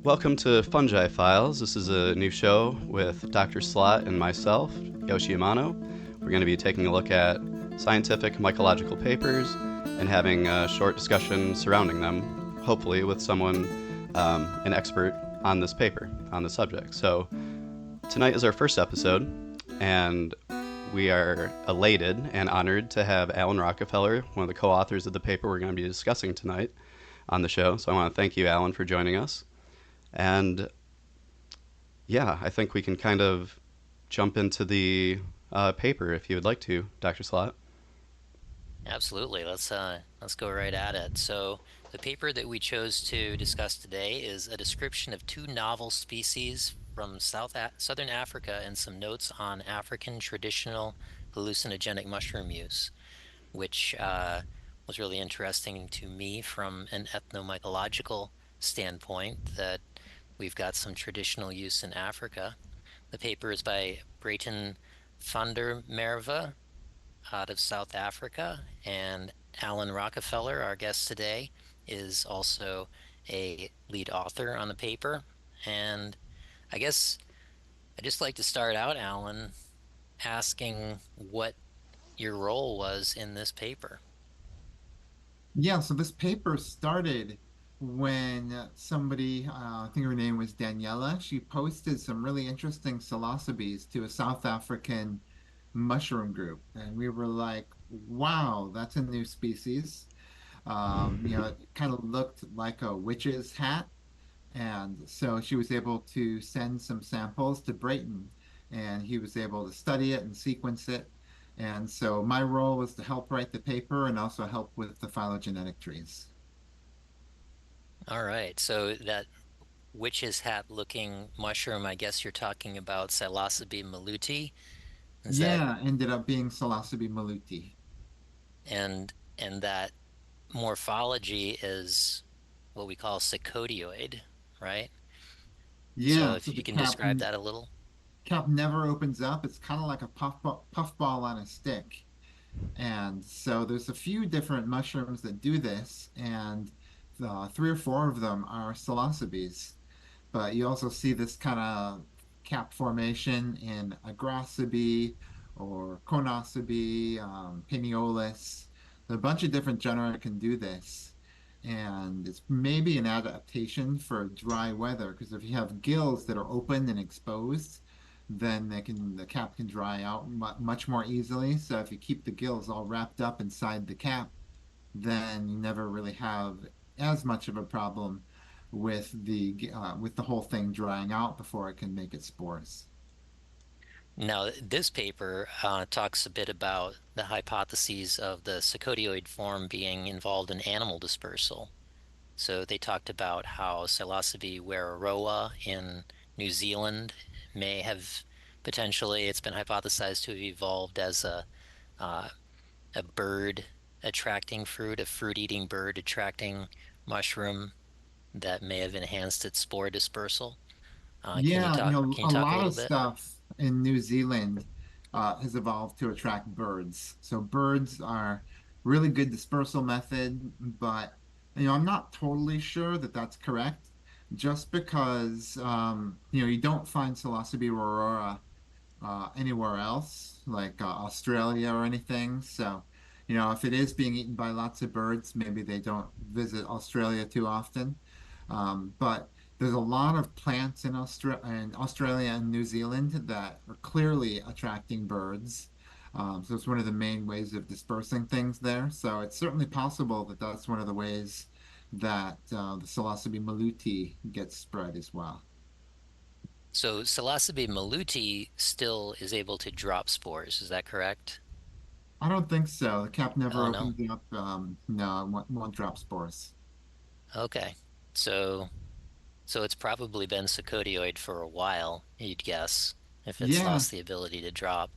Welcome to Fungi Files. This is a new show with Dr. Slot and myself, Yoshi Amano. We're going to be taking a look at scientific mycological papers and having a short discussion surrounding them, hopefully with someone, an expert on this paper, on the subject. So, tonight is our first episode, and we are elated and honored to have Alan Rockefeller, one of the co authors of the paper we're going to be discussing tonight, on the show. So, I want to thank you, Alan, for joining us. And yeah, I think we can kind of jump into the paper if you would like to, Dr. Slot. Absolutely. Let's go right at it. So the paper that we chose to discuss today is a description of two novel species from Southern Africa and some notes on African traditional hallucinogenic mushroom use, which was really interesting to me from an ethnomycological standpoint that we've got some traditional use in Africa. The paper is by Brayton van der Merwe out of South Africa. And Alan Rockefeller, our guest today, is also a lead author on the paper. And I guess I'd just like to start out, Alan, asking what your role was in this paper. Yeah, so this paper started when somebody, I think her name was Daniela, she posted some really interesting psilocybes to a South African mushroom group. And we were like, wow, that's a new species. It kind of looked like a witch's hat. And so she was able to send some samples to Brayton, and he was able to study it and sequence it. And so my role was to help write the paper and also help with the phylogenetic trees. All right, so that witch's hat looking mushroom, I guess you're talking about Psilocybe maluti. Is that Yeah, ended up being Psilocybe maluti. and that morphology is what we call secotioid, right? So Yeah, so if the you can describe that a little. cap never opens up. It's kind of like a puff ball on a stick. And so there's a few different mushrooms that do this, and three or four of them are psilocybes. But you also see this kind of cap formation in Agrasabe or Conosabe, Pineolus. A bunch of different genera can do this. And it's maybe an adaptation for dry weather, because if you have gills that are open and exposed, then the cap can dry out much more easily. So if you keep the gills all wrapped up inside the cap, then you never really have as much of a problem with the whole thing drying out before it can make its spores. Now, this paper talks a bit about the hypotheses of the secotioid form being involved in animal dispersal. So they talked about how Psilocybe weareroa in New Zealand may have potentially, it's been hypothesized to have evolved as uh, a bird attracting fruit, a fruit-eating bird attracting mushroom that may have enhanced its spore dispersal. Can you Yeah, can you a talk a lot little of bit? stuff in New Zealand has evolved to attract birds. So birds are really good dispersal method, but I'm not totally sure that that's correct. Just because you don't find Psilocybe aurora anywhere else, like Australia or anything. So, if it is being eaten by lots of birds, maybe they don't visit Australia too often. But there's a lot of plants in Australia and New Zealand that are clearly attracting birds. So it's one of the main ways of dispersing things there. So it's certainly possible that that's one of the ways that the Psilocybe maluti gets spread as well. So Psilocybe maluti still is able to drop spores, is that correct? I don't think so. The cap never Oh no. opens up. No, it won't drop spores. Okay. So so it's probably been secotioid for a while, you'd guess, if it's Yeah, lost the ability to drop.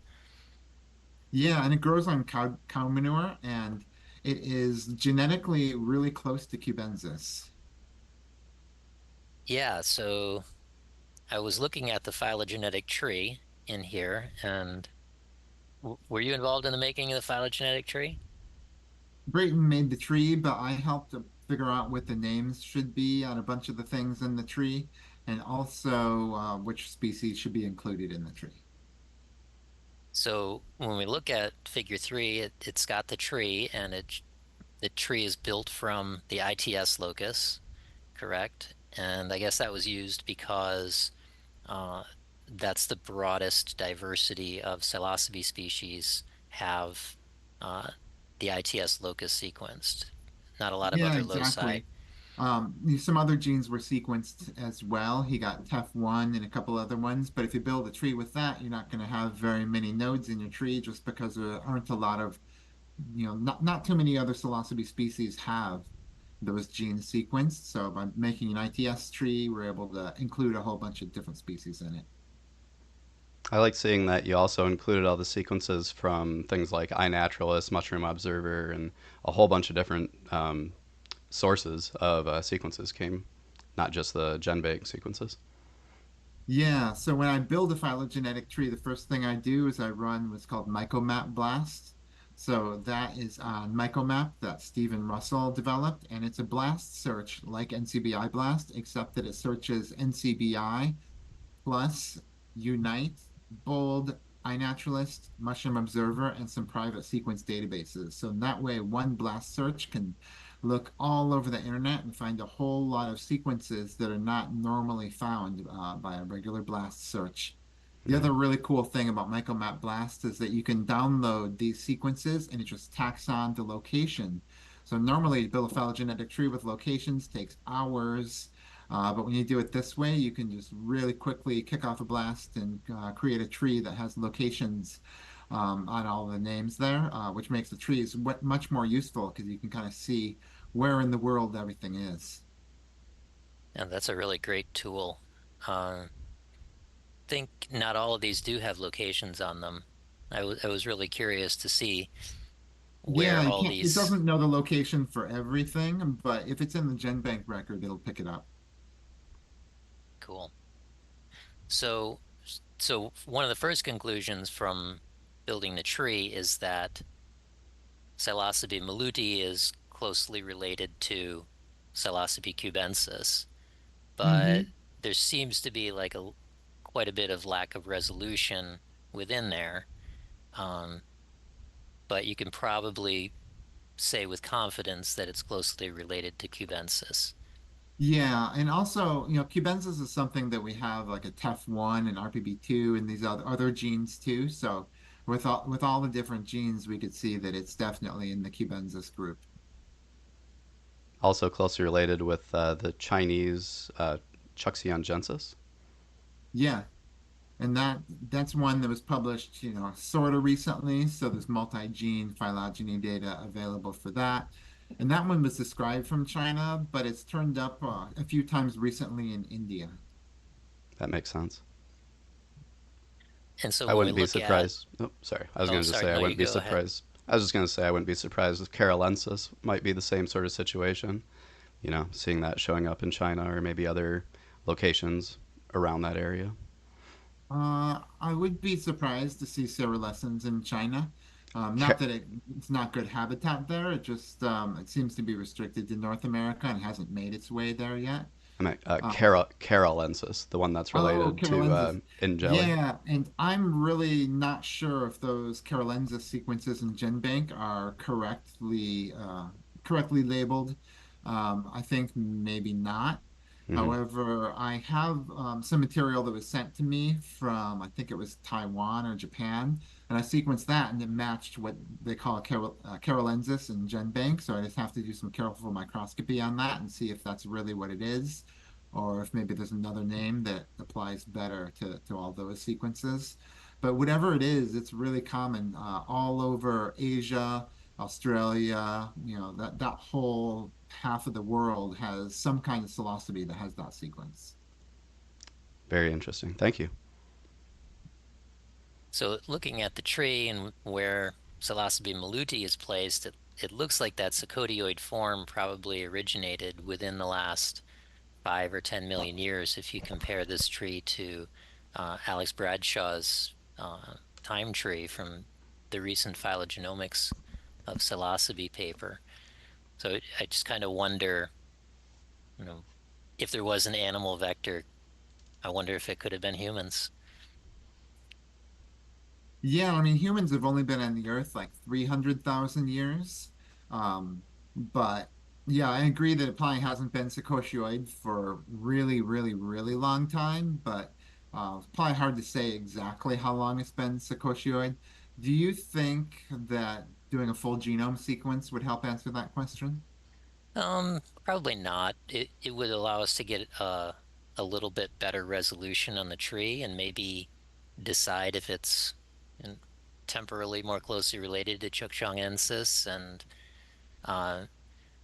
yeah, and it grows on cow manure, and it is genetically really close to cubensis. Yeah, so I was looking at the phylogenetic tree in here, and were you involved in the making of the phylogenetic tree? Brayton made the tree, but I helped figure out what the names should be on a bunch of the things in the tree, and also which species should be included in the tree. So when we look at figure three, it's got the tree, and the tree is built from the ITS locus, correct? And I guess that was used because uh, that's the broadest diversity of Psilocybe species have uh, the ITS locus sequenced. Not a lot of Yeah, other loci. exactly. Some other genes were sequenced as well. He got TEF1 and a couple other ones, but if you build a tree with that, you're not going to have very many nodes in your tree just because there aren't a lot of, not too many other psilocybe species have those genes sequenced. So by making an ITS tree, we're able to include a whole bunch of different species in it. I like seeing that you also included all the sequences from things like iNaturalist, Mushroom Observer, and a whole bunch of different sources of sequences came, not just the GenBank sequences. Yeah, so when I build a phylogenetic tree, the first thing I do is I run what's called Mycomap Blast. So that is on Mycomap that Stephen Russell developed, and it's a blast search like NCBI Blast, except that it searches NCBI plus Unite, Bold, iNaturalist, Mushroom Observer, and some private sequence databases. So in that way, one blast search can look all over the internet and find a whole lot of sequences that are not normally found by a regular blast search. The Mm-hmm. other really cool thing about MicroMap Blast is that you can download these sequences and it just tacks on the location. So normally to build a phylogenetic tree with locations takes hours. But when you do it this way, you can just really quickly kick off a blast and create a tree that has locations on all the names there, which makes the trees much more useful because you can kind of see where in the world everything is. And that's a really great tool. Think not all of these do have locations on them. I was really curious to see Yeah, where you all can't, it these. doesn't know the location for everything, but if it's in the GenBank record, it'll pick it up. Cool. So, so one of the first conclusions from building the tree is that Psilocybe maluti is closely related to Psilocybe cubensis, but Hmm. there seems to be like a quite a bit of lack of resolution within there. Um, but you can probably say with confidence that it's closely related to cubensis. Yeah, and also, cubensis is something that we have like a TEF1 and RPB2 and these other genes too. So with all the different genes, we could see that it's definitely in the cubensis group. Also closely related with the Chinese Chuxiongensis. Yeah, and that's one that was published, sort of recently. So there's multi-gene phylogeny data available for that. And that one was described from China, but it's turned up a few times recently in India. That makes sense. And so I when we wouldn't be look at, surprised. Oh, sorry. I was oh, going to just sorry, say I no, you wouldn't be go ahead. surprised. I was just going to say I wouldn't be surprised if Carolensis might be the same sort of situation. Seeing that showing up in China or maybe other locations around that area. I would be surprised to see serolescens in China. Not Ca- that it's not good habitat there, it seems to be restricted to North America and hasn't made its way there yet. I meant Um, Carolensis, the one that's oh, related to Carolensis. ingeli. Yeah, and I'm really not sure if those Carolensis sequences in GenBank are correctly labeled. I think maybe not. Mm-hmm. However, I have some material that was sent to me from, I think it was Taiwan or Japan, and I sequenced that and it matched what they call Carolensis in GenBank. So I just have to do some careful microscopy on that and see if that's really what it is, or if maybe there's another name that applies better to all those sequences. But whatever it is, it's really common all over Asia, Australia, that whole half of the world has some kind of psilocybe that has that sequence. Very interesting. Thank you. So looking at the tree and where Psilocybe maluti is placed, it looks like that secotioid form probably originated within the last 5 or 10 million years if you compare this tree to Alex Bradshaw's time tree from the recent phylogenomics of Psilocybe paper. So I just kind of wonder, you know, if there was an animal vector, I wonder if it could have been humans. Yeah, I mean, humans have only been on the Earth like 300,000 years. But yeah, I agree that it probably hasn't been secotioid for a really, really, really long time, but it's probably hard to say exactly how long it's been secotioid. Do you think that doing a full genome sequence would help answer that question? Probably not. It would allow us to get a little bit better resolution on the tree and maybe decide if it's in, temporally more closely related to Chukchongensis and uh,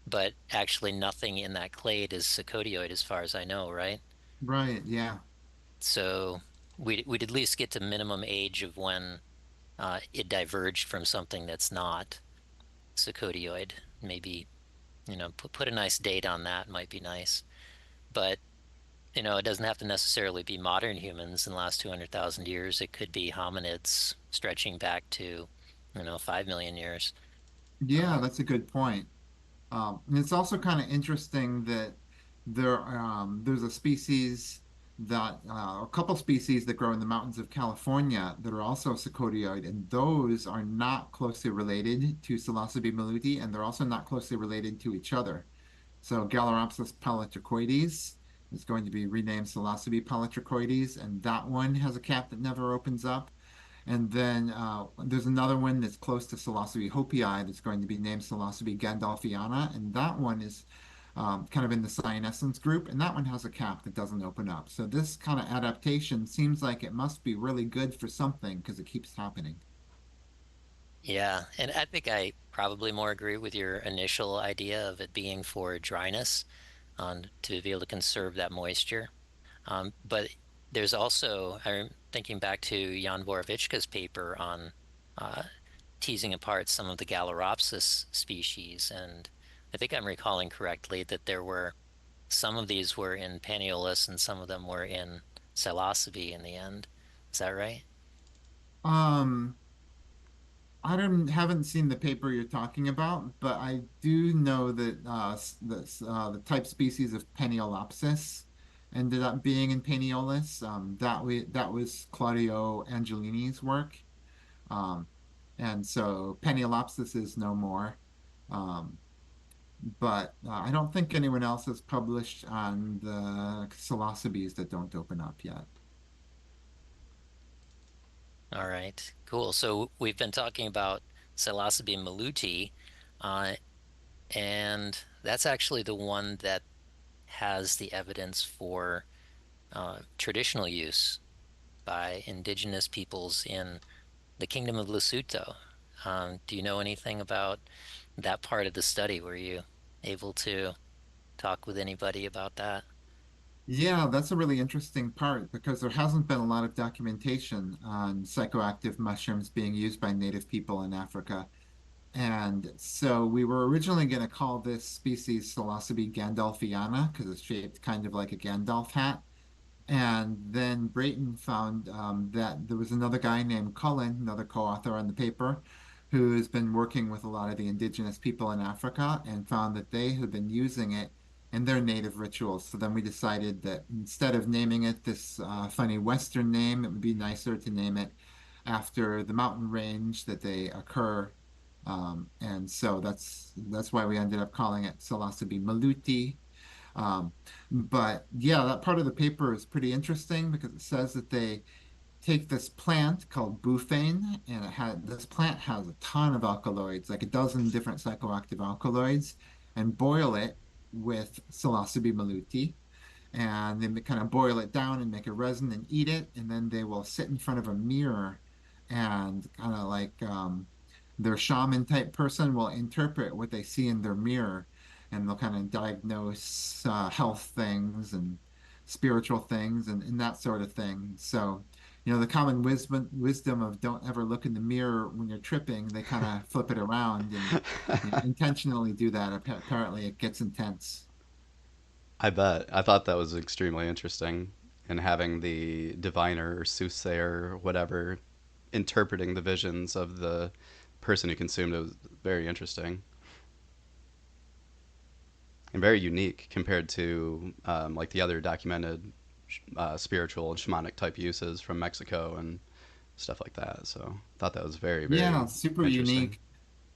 but actually nothing in that clade is secotioid as far as I know, right? Right, yeah. So we'd at least get to minimum age of when it diverged from something that's not secotioid. Maybe, put a nice date on that might be nice. But, it doesn't have to necessarily be modern humans in the last 200,000 years. It could be hominids stretching back to, 5 million years. Yeah, Um, that's a good point. And it's also kind of interesting that there's a species a couple species that grow in the mountains of California that are also secotioid, and those are not closely related to Psilocybe maluti, and they're also not closely related to each other. So Galeropsis paletricoides is going to be renamed Psilocybe paletricoides, and that one has a cap that never opens up. And then there's another one that's close to Psilocybe hopii that's going to be named Psilocybe gandalfiana, and that one is kind of in the cyanescence group, and that one has a cap that doesn't open up. So this kind of adaptation seems like it must be really good for something because it keeps happening. yeah, and I think I probably more agree with your initial idea of it being for dryness, to be able to conserve that moisture. But there's also, I'm thinking back to Jan Borovichka's paper on uh, teasing apart some of the Galeropsis species, and I think I'm recalling correctly that there were some of these were in Paniolus and some of them were in Psilocybe in the end. Is that right? Um, haven't seen the paper you're talking about, but I do know that the type species of Paniolapsis ended up being in Paniolus. That was Claudio Angelini's work. Um, and so Paniolapsis is no more. Um, but I don't think anyone else has published on the psilocybes that don't open up yet. All right, cool. So we've been talking about Psilocybe maluti, uh, and that's actually the one that has the evidence for traditional use by indigenous peoples in the Kingdom of Lesotho. Do you know anything about that part of the study? Were you able to talk with anybody about that? Yeah, that's a really interesting part because there hasn't been a lot of documentation on psychoactive mushrooms being used by native people in Africa. And so we were originally going to call this species Psilocybe gandalfiana because it's shaped kind of like a Gandalf hat. And then Brayton found that there was another guy named Cullen, another co-author on the paper, who has been working with a lot of the indigenous people in Africa and found that they had been using it in their native rituals. So then we decided that instead of naming it this funny Western name, it would be nicer to name it after the mountain range that they occur. And so that's why we ended up calling it Psilocybe maluti. Um, but yeah, that part of the paper is pretty interesting because it says that they take this plant called bufane, and this plant has a ton of alkaloids, like a dozen different psychoactive alkaloids, and boil it with psilocybe maluti and then they kind of boil it down and make a resin and eat it. And then they will sit in front of a mirror and kind of like their shaman type person will interpret what they see in their mirror and they'll kind of diagnose health things and spiritual things and that sort of thing. So, the common wisdom of don't ever look in the mirror when you're tripping, they kind of flip it around and intentionally do that. Apparently, it gets intense. I bet. I thought that was extremely interesting. And having the diviner or soothsayer or whatever interpreting the visions of the person who consumed it was very interesting. and very unique compared to like the other documented spiritual and shamanic type uses from Mexico and stuff like that. So I thought that was very, Yeah, very super interesting. unique.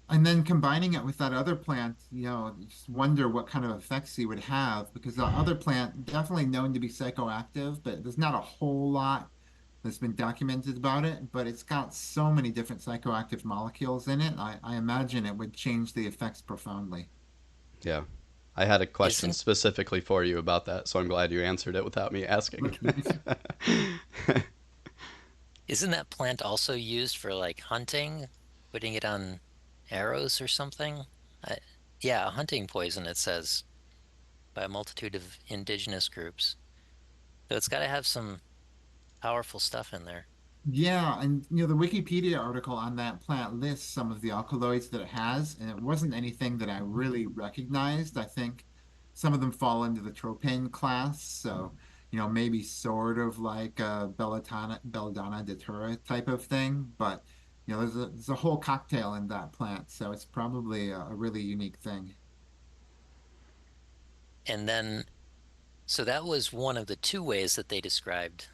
And then combining it with that other plant, you just wonder what kind of effects he would have because the other plant definitely known to be psychoactive, but there's not a whole lot that's been documented about it. But it's got so many different psychoactive molecules in it. I imagine it would change the effects profoundly. Yeah. I had a question Isn't specifically for you about that, so I'm glad you answered it without me asking. isn't that plant also used for like hunting, putting it on arrows or something? I, yeah, a hunting poison, it says, by a multitude of indigenous groups. So it's got to have some powerful stuff in there. Yeah, and the Wikipedia article on that plant lists some of the alkaloids that it has, and it wasn't anything that I really recognized. I think some of them fall into the tropane class, so maybe sort of like a belladonna datura type of thing, but there's a whole cocktail in that plant, so it's probably a really unique thing. And then, so that was one of the two ways that they described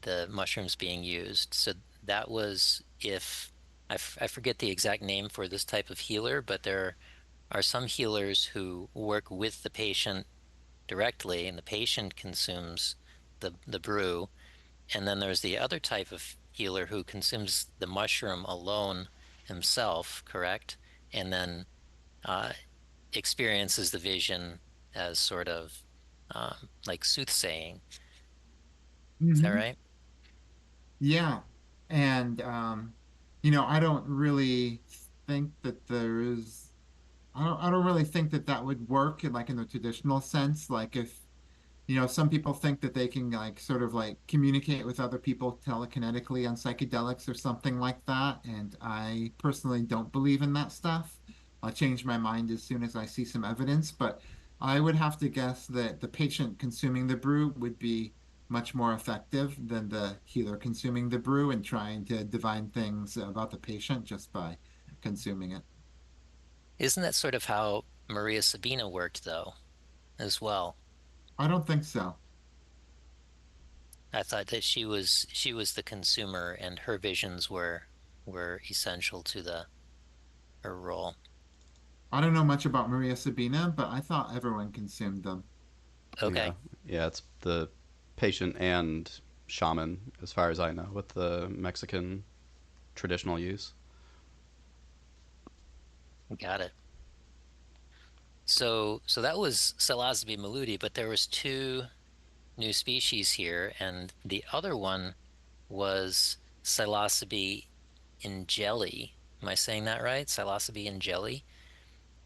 the mushrooms being used. So that was if I forget the exact name for this type of healer, but there are some healers who work with the patient directly, and the patient consumes the brew. And then there's the other type of healer who consumes the mushroom alone himself, correct? And then uh, experiences the vision as sort of like soothsaying. Is that Hmm. right? Yeah. And I don't really think that there is I don't really think that that would work in like in the traditional sense. Like if some people think that they can like sort of like communicate with other people telekinetically on psychedelics or something like that. And I personally don't believe in that stuff. I'll change my mind as soon as I see some evidence, but I would have to guess that the patient consuming the brew would be much more effective than the healer consuming the brew and trying to divine things about the patient just by consuming it. Isn't that sort of how Maria Sabina worked, though, as well? I don't think so. I thought that she was the consumer, and her visions were essential to the her role. I don't know much about Maria Sabina, but I thought everyone consumed them. Yeah, Okay, yeah, it's the patient and shaman, as far as I know, with the Mexican traditional use. got it. So that was Psilocybe maluti, but there was two new species here, and the other one was Psilocybe ingeli. Am I saying that right? Psilocybe ingeli?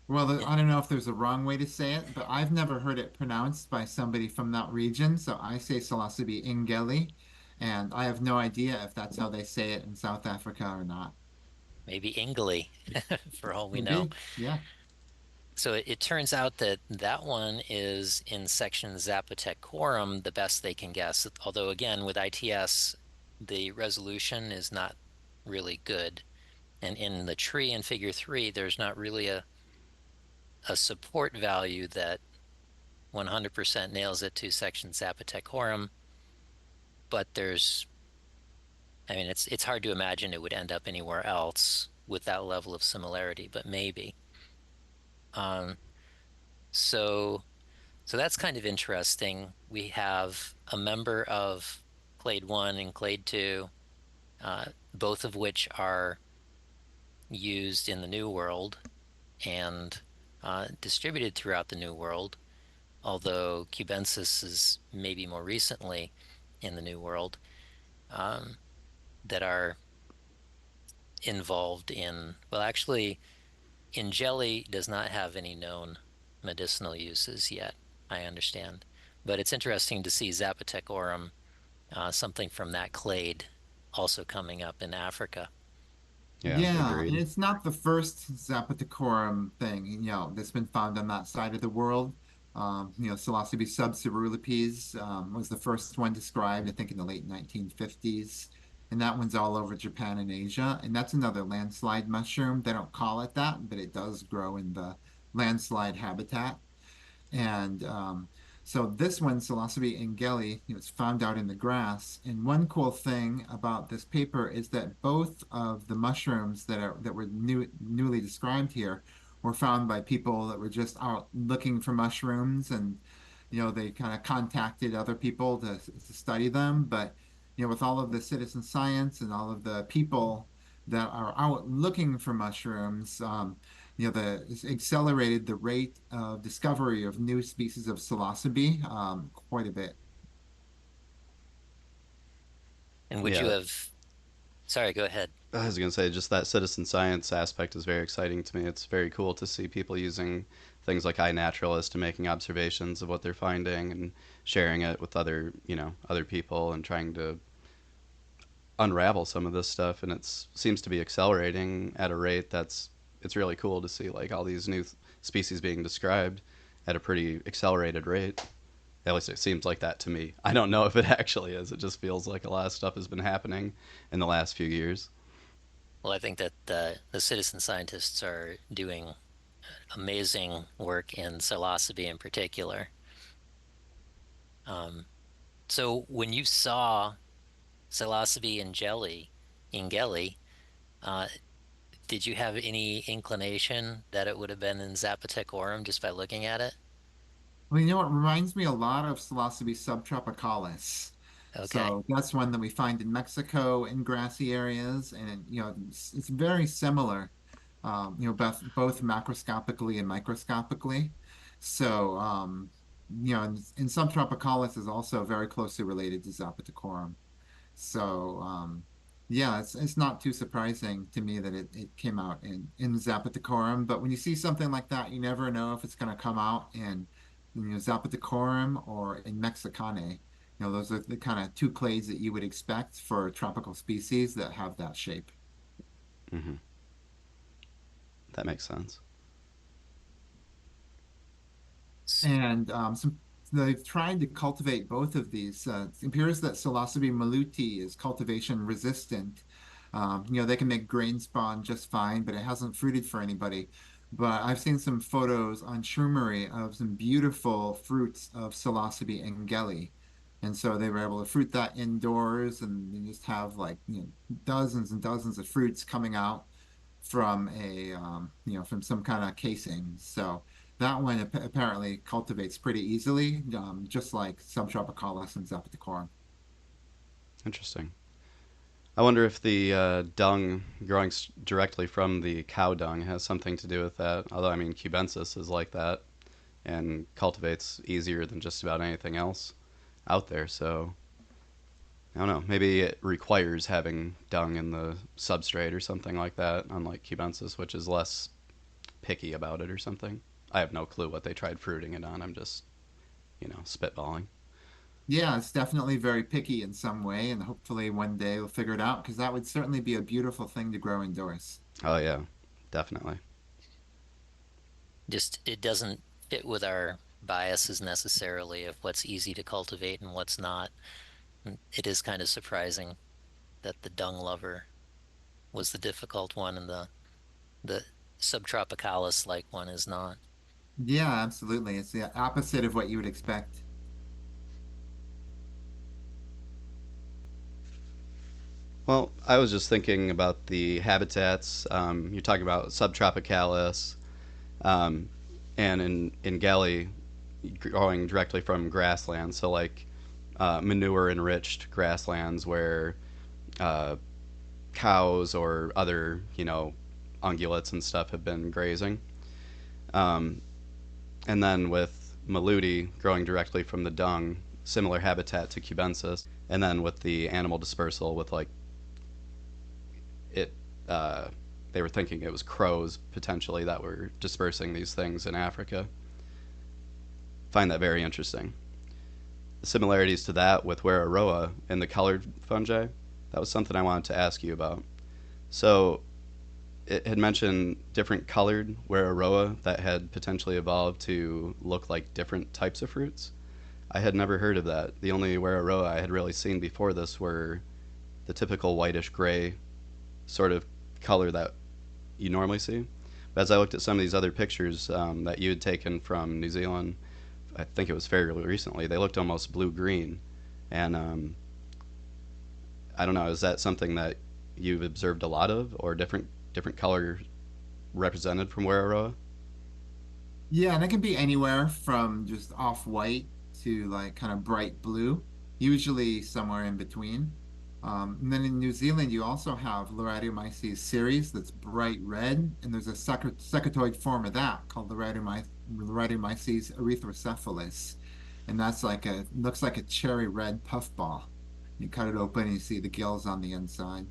Well, Eh, I don't know if there's a wrong way to say it, but I've never heard it pronounced by somebody from that region. So I say Psilocybe ingeli, and I have no idea if that's how they say it in South Africa or not. maybe ingeli, for all we Could know. be. Yeah. So it turns out that that one is in section Zapotecorum, the best they can guess. Although again, with ITS, the resolution is not really good. And in the tree in figure 3, there's not really a support value that 100% nails it to section Zapotecorum. But I mean, it's hard to imagine it would end up anywhere else with that level of similarity, but maybe. Um, so So that's kind of interesting. We have a member of Clade 1 and Clade 2, both of which are used in the New World and distributed throughout the New World, although cubensis is maybe more recently in the New World, um, that are involved in, well, actually, ingeli does not have any known medicinal uses yet, I understand. But it's interesting to see Zapotecorum, something from that clade also coming up in Africa. Yeah, Yeah, and agreed. it's not the first Zapotecorum thing, that's been found on that side of the world. Psilocybe subcerulipes was the first one described, I think, in the late 1950s. And that one's all over Japan and Asia. And that's another landslide mushroom. They don't call it that, but it does grow in the landslide habitat. And so this one, Psilocybe ingeli, it's found out in the grass. And one cool thing about this paper is that both of the mushrooms that were newly described here were found by people that were just out looking for mushrooms, and they kind of contacted other people to study them. But with all of the citizen science and all of the people that are out looking for mushrooms, it's accelerated the rate of discovery of new species of psilocybe quite a bit. And would you Yeah, have, sorry, go ahead. I was going to say just that citizen science aspect is very exciting to me. It's very cool to see people using things like iNaturalist to making observations of what they're finding and sharing it with other people and trying to unravel some of this stuff. And it seems to be accelerating at a rate that's it's really cool to see like all these new species being described at a pretty accelerated rate. At least it seems like that to me. I don't know if it actually is. It just feels like a lot of stuff has been happening in the last few years. Well, I think that the citizen scientists are doing amazing work in psilocybe in particular. Um, so when you saw psilocybe and ingeli, uh, did you have any inclination that it would have been in Zapotecorum just by looking at it? Well, it reminds me a lot of Psilocybe subtropicalis. Okay. So that's one that we find in Mexico in grassy areas, and it's very similar, both macroscopically and microscopically. So and subtropicalis is also very closely related to Zapotecorum. So yeah, it's not too surprising to me that it came out in Zapatacorum. But when you see something like that, you never know if it's going to come out in Zapatacorum or in Mexicane. Those are the kind of two clades that you would expect for tropical species that have that shape. Hmm. That makes sense. And they've tried to cultivate both of these. It appears that Psilocybe maluti is cultivation resistant. They can make grain spawn just fine, but it hasn't fruited for anybody. But I've seen some photos on Shroomery of some beautiful fruits of Psilocybe ingeli. And so they were able to fruit that indoors and you just have like, dozens and dozens of fruits coming out from from some kind of casing. So that one apparently cultivates pretty easily, just like Subtropicalis and Zapaticorum. Interesting. I wonder if the dung growing directly from the cow dung has something to do with that. Although, I mean, cubensis is like that and cultivates easier than just about anything else out there. So, I don't know. Maybe it requires having dung in the substrate or something like that, unlike cubensis, which is less picky about it or something. I have no clue what they tried fruiting it on. I'm just, spitballing. Yeah, it's definitely very picky in some way, and hopefully one day we'll figure it out because that would certainly be a beautiful thing to grow indoors. Oh, yeah, definitely. Just it doesn't fit with our biases necessarily of what's easy to cultivate and what's not. It is kind of surprising that the dung lover was the difficult one and the subtropicalis like one is not. Yeah, absolutely. It's the opposite of what you would expect. Well, I was just thinking about the habitats. You're talking about subtropicalis, um, and in Galley, growing directly from grasslands. So like manure enriched grasslands where uh, cows or other ungulates and stuff have been grazing. Um, and then with maluti growing directly from the dung, similar habitat to cubensis. And then with the animal dispersal with like it uh, they were thinking it was crows potentially that were dispersing these things in Africa. Find that very interesting. The similarities to that with Warraroa and the colored fungi, that was something I wanted to ask you about. So it had mentioned different colored Warraroa that had potentially evolved to look like different types of fruits. I had never heard of that. The only Warraroa I had really seen before this were the typical whitish gray sort of color that you normally see. But as I looked at some of these other pictures that you had taken from New Zealand, I think it was fairly recently. They looked almost blue green, and I don't know. Is that something that you've observed a lot of, or different color represented from Wararoa? Yeah, and it can be anywhere from just off-white to like kind of bright blue, usually somewhere in between. And then in New Zealand, you also have Loratiomyces ceres that's bright red, and there's a secotioid form of that called Loratiomyces erythrocephalus, and that's like a looks like a cherry red puffball. You cut it open, and you see the gills on the inside.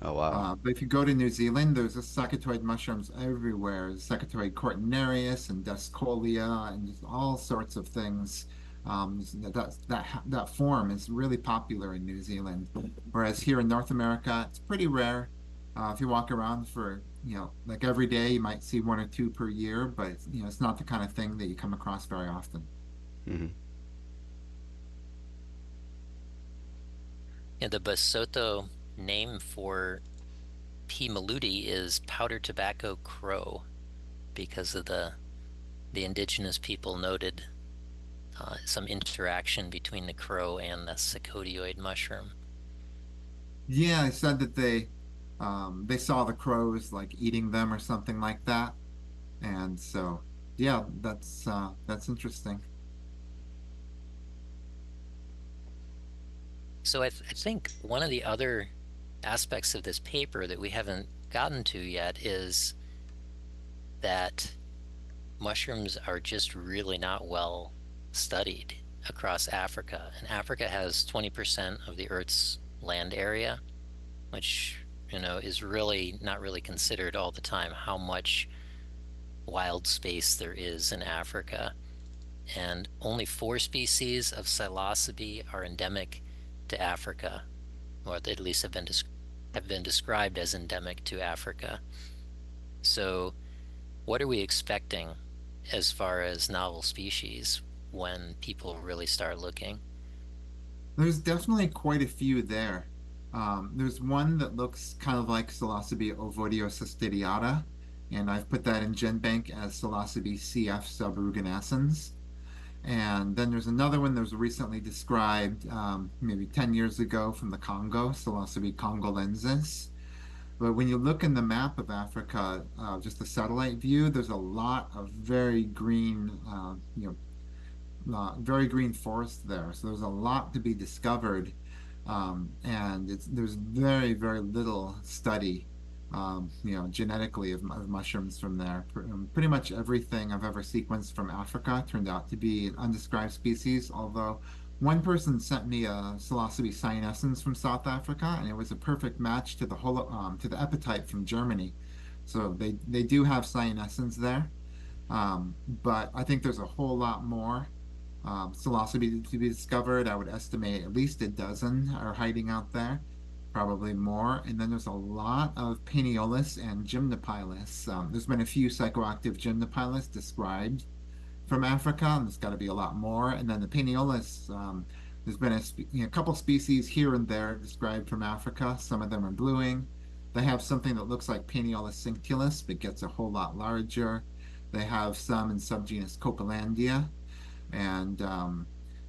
Oh wow. But if you go to New Zealand, there's a secotioid mushrooms everywhere. Secotioid cortinarius and descolia and just all sorts of things. That form is really popular in New Zealand, whereas here in North America, it's pretty rare. If you walk around for, like every day, you might see one or two per year, but it's not the kind of thing that you come across very often. Hmm. Yeah, the Basotho name for P. maluti is powder tobacco crow because of the indigenous people noted some interaction between the crow and the secotioid mushroom. Yeah, I said that they saw the crows like eating them or something like that. And so, yeah, that's interesting. So I think one of the other aspects of this paper that we haven't gotten to yet is that mushrooms are just really not well studied across Africa. And Africa has 20% of the Earth's land area, which, is really not really considered all the time how much wild space there is in Africa. And only 4 species of Psilocybe are endemic to Africa, or at least have been described as endemic to Africa. So, what are we expecting as far as novel species when people really start looking? There's definitely quite a few there. There's one that looks kind of like Psilocybe ovoidiocystidiata, and I've put that in GenBank as Psilocybe CF subruginascens. And then there's another one that was recently described maybe 10 years ago from the Congo, Psilocybe congolensis. But when you look in the map of Africa, just the satellite view, there's a lot of very green forest there. So there's a lot to be discovered, and there's very, very little study, genetically of mushrooms from there. Pretty much everything I've ever sequenced from Africa turned out to be an undescribed species, although one person sent me a Psilocybe cyanescens from South Africa, and it was a perfect match to the epitite from Germany. So they do have cyanescens there. But I think there's a whole lot more psilocybe to be discovered. I would estimate at least a dozen are hiding out there, probably more. And then there's a lot of Paniolus and Gymnopilus. There's been a few psychoactive Gymnopilus described from Africa, and there's got to be a lot more. And then the Paniolus, there's been a couple species here and there described from Africa. Some of them are bluing. They have something that looks like Paniolus cinctulus, but gets a whole lot larger. They have some in subgenus Copelandia, and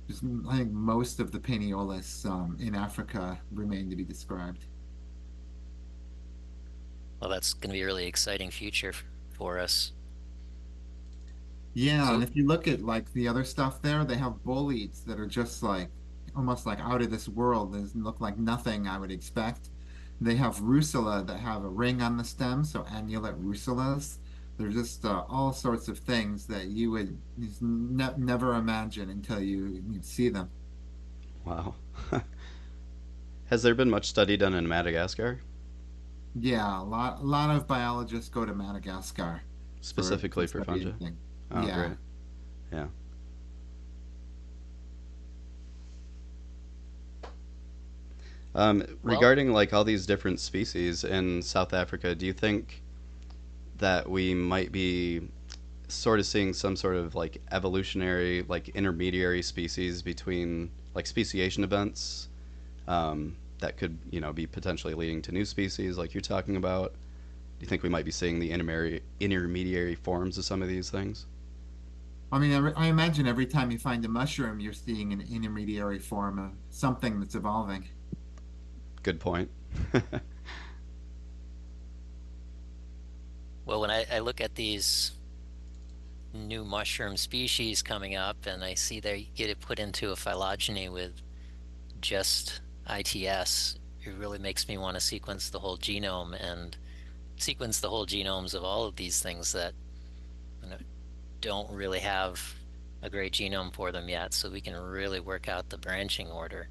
just, I think most of the Paniolus in Africa remain to be described. Well, that's going to be a really exciting future for us. Yeah, and So, if you look at like the other stuff there, they have boletes that are just like almost like out of this world. They look like nothing I would expect. They have russula that have a ring on the stem, so annulate russulas. They're just all sorts of things that you would just never imagine until you see them. Wow. Has there been much study done in Madagascar, Yeah, a lot of biologists go to Madagascar for specifically for fungi? studying things. Oh, Yeah. great. Yeah. well, Regarding like all these different species in South Africa, do you think that we might be sort of seeing some sort of like evolutionary, like intermediary species between like speciation events that could, be potentially leading to new species like you're talking about? Do you think we might be seeing the intermediary forms of some of these things? I mean, I imagine every time you find a mushroom, you're seeing an intermediary form of something that's evolving. Good point. Well, when I look at these new mushroom species coming up and I see they get it put into a phylogeny with just ITS, it really makes me want to sequence the whole genome and sequence the whole genomes of all of these things that, you know, don't really have a great genome for them yet, so we can really work out the branching order,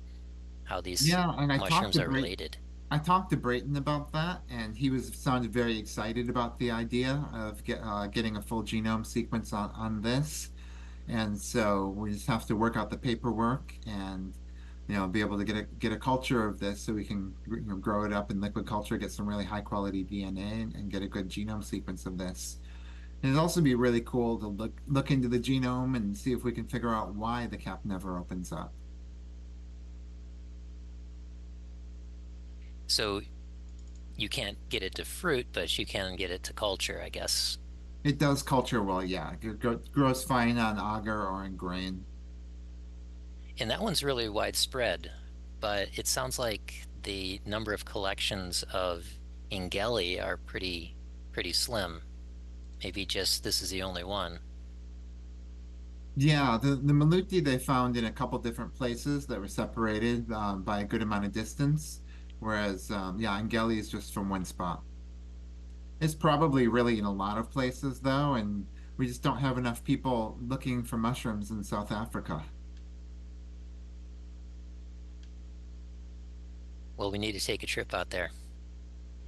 how these Yeah, and mushrooms are related. I talked to Brayton about that, and he was sounded very excited about the idea of getting a full genome sequence on this. And so we just have to work out the paperwork and be able to get a culture of this so we can grow it up in liquid culture, get some really high quality DNA and get a good genome sequence of this. And it'd also be really cool to look into the genome and see if we can figure out why the cap never opens up. So you can't get it to fruit, but you can get it to culture, I guess. It does culture well, yeah. Grows fine on agar or in grain. And that one's really widespread, but it sounds like the number of collections of ingeli are pretty slim. Maybe just this is the only one. Yeah, the maluti they found in a couple different places that were separated by a good amount of distance, whereas yeah, Angeli is just from one spot. It's probably really in a lot of places though, and we just don't have enough people looking for mushrooms in South Africa. Well, we need to take a trip out there.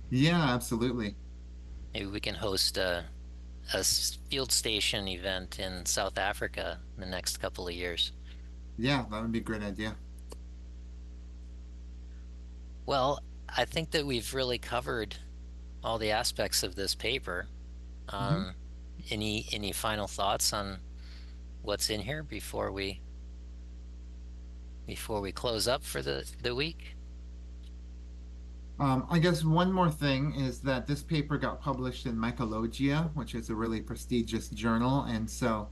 Yeah, absolutely. Maybe we can host a field station event in South Africa in the next couple of years. Yeah, that would be a great idea. Well, I think that we've really covered all the aspects of this paper. Mhm. Um, any final thoughts on what's in here before we close up for the week? I guess one more thing is that this paper got published in Mycologia, which is a really prestigious journal, and so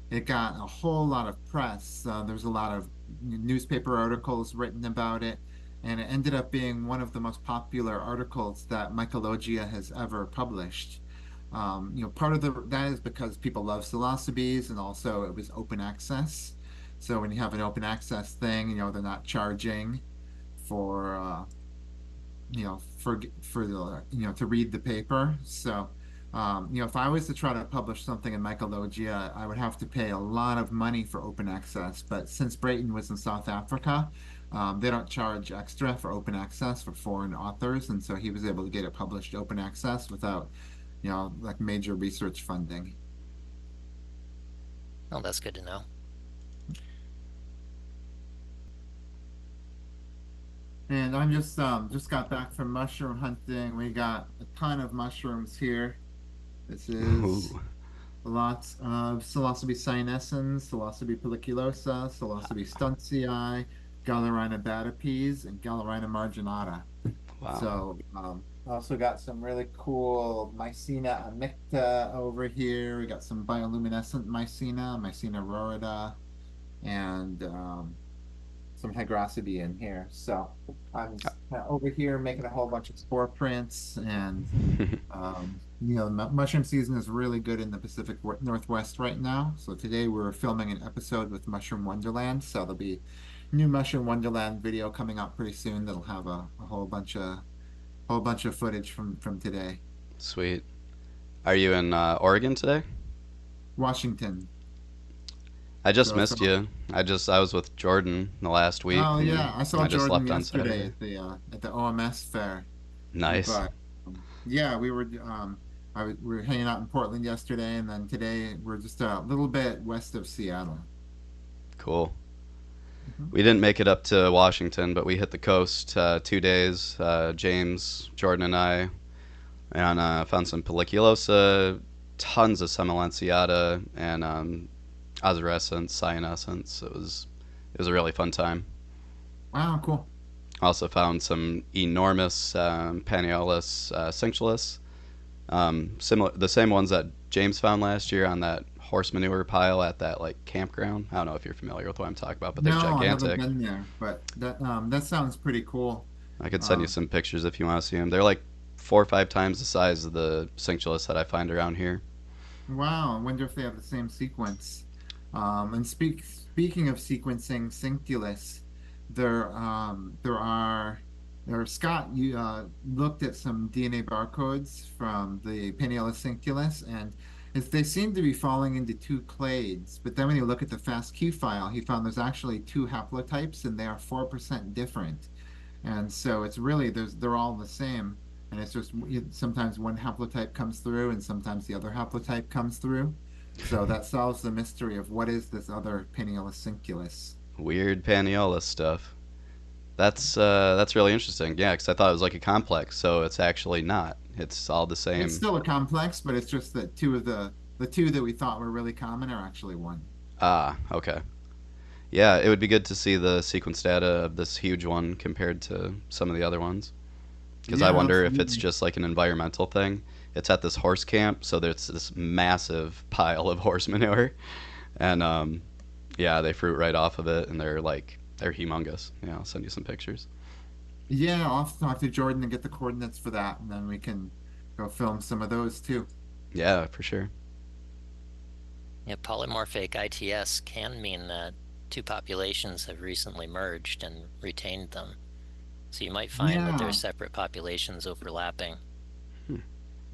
it got a whole lot of press. There's a lot of newspaper articles written about it, and it ended up being one of the most popular articles that Mycologia has ever published. Part of that is because people love psilocybes, and also it was open access. So when you have an open access thing, they're not charging for for the to read the paper. So if I was to try to publish something in Mycologia, I would have to pay a lot of money for open access. But since Brayton was in South Africa, they don't charge extra for open access for foreign authors, and so he was able to get it published open access without like major research funding. Oh, that's good to know. And I'm just got back from mushroom hunting. We got a ton of mushrooms here. This is Ooh. lots of Psilocybe cyanescens, Psilocybe pelliculosa, Psilocybe stuntzii, Galerina batipes, and Galerina marginata. Wow. So also got some really cool Mycena amicta over here. We got some bioluminescent Mycena, Mycena rorida, and some hygrocybe in here. So I'm over here making a whole bunch of spore prints, and mushroom season is really good in the Pacific Northwest right now. So today we're filming an episode with Mushroom Wonderland. So there'll be new Mushroom Wonderland video coming out pretty soon that'll have a whole bunch of footage from today. Sweet. Are you in Oregon today? Washington. I just So missed you. I was with Jordan the last week, oh and yeah, I saw I just Jordan left on yesterday Saturday. at the OMS fair. Nice. But yeah, we were hanging out in Portland yesterday, and then today we're just a little bit west of Seattle. Cool. Mhm. We didn't make it up to Washington, but we hit the coast 2 days. James, Jordan, and I, and found some pelliculosa, tons of semilanceata, and Ozerescence, Cyanescence. It was a really fun time. Wow, cool. Also found some enormous Panaeolus cinctulus, similar the same ones that James found last year on that horse manure pile at that like campground. I don't know if you're familiar with what I'm talking about, but they're No, I haven't gigantic. been there, but that sounds pretty cool. I could send you Um, some pictures if you want to see them. They're like 4 or 5 times the size of the cincellus that I find around here. wow, I wonder if they have the same sequence. And speaking of sequencing Cinctulus, there are Scott, you looked at some DNA barcodes from the Paniolus cinctulus, and they seem to be falling into two clades. But then when you look at the FASTQ file, he found there's actually two haplotypes, and they are 4% different. And so it's really they're all the same. And it's just sometimes one haplotype comes through and sometimes the other haplotype comes through. So that solves the mystery of what is this other Paniolus cinctulus. Weird Paniola stuff. That's really interesting. Yeah, because I thought it was like a complex, so it's actually not. It's all the It's same. still a complex, but it's just that two of the two that we thought were really common are actually one. Ah, okay. Yeah, it would be good to see the sequence data of this huge one compared to some of the other ones. Because I Yeah, wonder if it's absolutely. just like an environmental thing. It's at this horse camp, so there's this massive pile of horse manure, and yeah, they fruit right off of it, and they're humongous. Yeah, I'll send you some pictures. Yeah, I'll have to talk to Jordan and get the coordinates for that, and then we can go film some of those too. Yeah, for sure. Yeah, polymorphic ITS can mean that two populations have recently merged and retained them. So you might find that there's Yeah, separate populations overlapping. Hmm.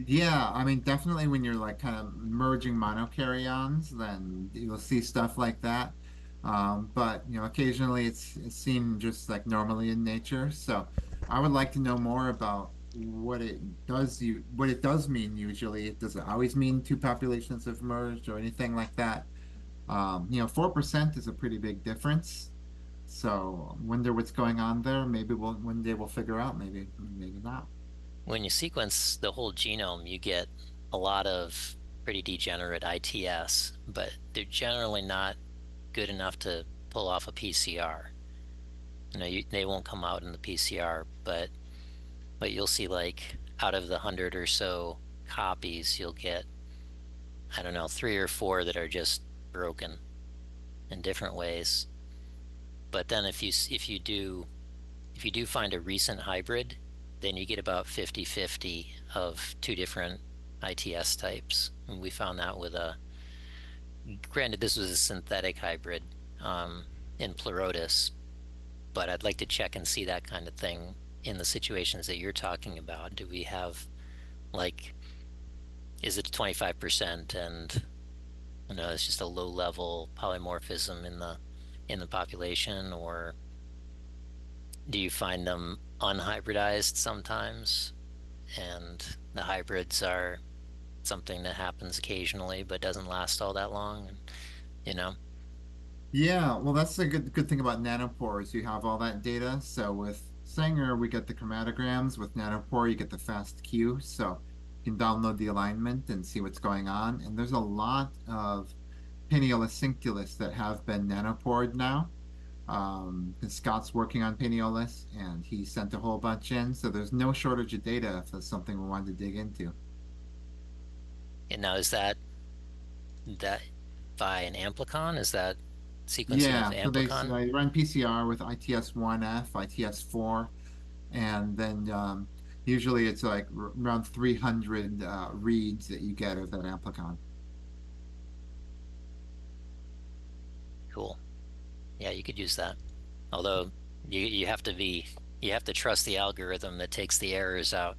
yeah, I mean, definitely when you're like kind of merging monokaryons, then you'll see stuff like that. But occasionally it's seen just like normally in nature. So I would like to know more about what it does mean usually. Does it always mean two populations have merged or anything like that? 4% is a pretty big difference. So wonder what's going on there. Maybe one day we'll figure out, maybe not. When you sequence the whole genome, you get a lot of pretty degenerate ITS, but they're generally not good enough to pull off a PCR. They won't come out in the PCR, but you'll see like out of the 100 or so copies, you'll get, I don't know, 3 or 4 that are just broken in different ways. But then if you do find a recent hybrid, then you get about 50-50 of two different ITS types. And we found that with granted, this was a synthetic hybrid in Pleurotus, but I'd like to check and see that kind of thing in the situations that you're talking about. Do we have, like, is it 25% and it's just a low level polymorphism in the population, or do you find them unhybridized sometimes and the hybrids are something that happens occasionally but doesn't last all that long, and you know Yeah, well, that's a good thing about nanopores. You have all that data. So with Sanger, we get the chromatograms. With nanopore, you get the fast Q. So you can download the alignment and see what's going on. And there's a lot of Paniolus cinctulus that have been nanopored now. And Scott's working on Paniolus, and he sent a whole bunch in. So there's no shortage of data if that's something we wanted to dig into. and now is that by an amplicon? Is that sequencing of Yeah, so amplicon? they run PCR with ITS1F, ITS4, and then usually it's like around 300 reads that you get of that amplicon. Cool. Yeah, you could use that, although you have to trust the algorithm that takes the errors out.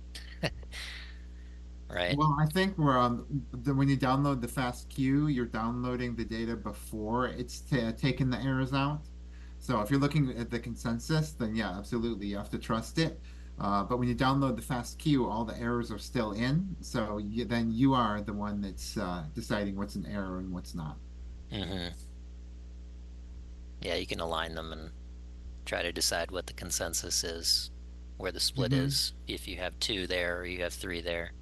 Right. Well, I think when you download the FASTQ, you're downloading the data before it's taken the errors out. So if you're looking at the consensus, then yeah, absolutely, you have to trust it. But when you download the FASTQ, all the errors are still in. So then you are the one that's deciding what's an error and what's not. Mm-hmm. Yeah, you can align them and try to decide what the consensus is, where the split Hmm. is, if you have 2 there or you have 3 there.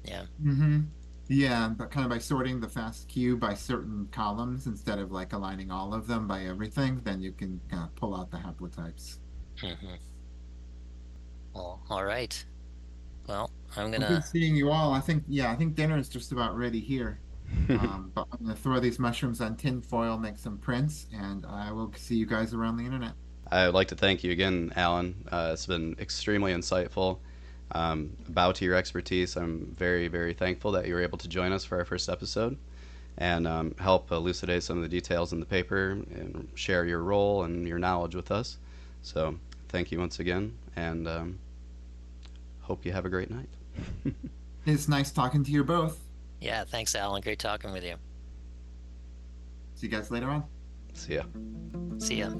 Yeah. Hmm. Yeah, but kind of by sorting the FASTQ by certain columns instead of like aligning all of them by everything, then you can kind of pull out the haplotypes. Mm-hmm. Well, all right. Well, I'm Well, good gonna seeing you all. I think, yeah, I think dinner is just about ready here. But I'm going to throw these mushrooms on tin foil, make some prints, and I will see you guys around the internet. I would like to thank you again, Alan. It's been extremely insightful. Bow to your expertise. I'm very, very thankful that you were able to join us for our first episode and help elucidate some of the details in the paper and share your role and your knowledge with us. So, thank you once again, and hope you have a great night. It's nice talking to you both. Yeah, thanks, Alan. Great talking with you. See you guys later on. See ya. See ya.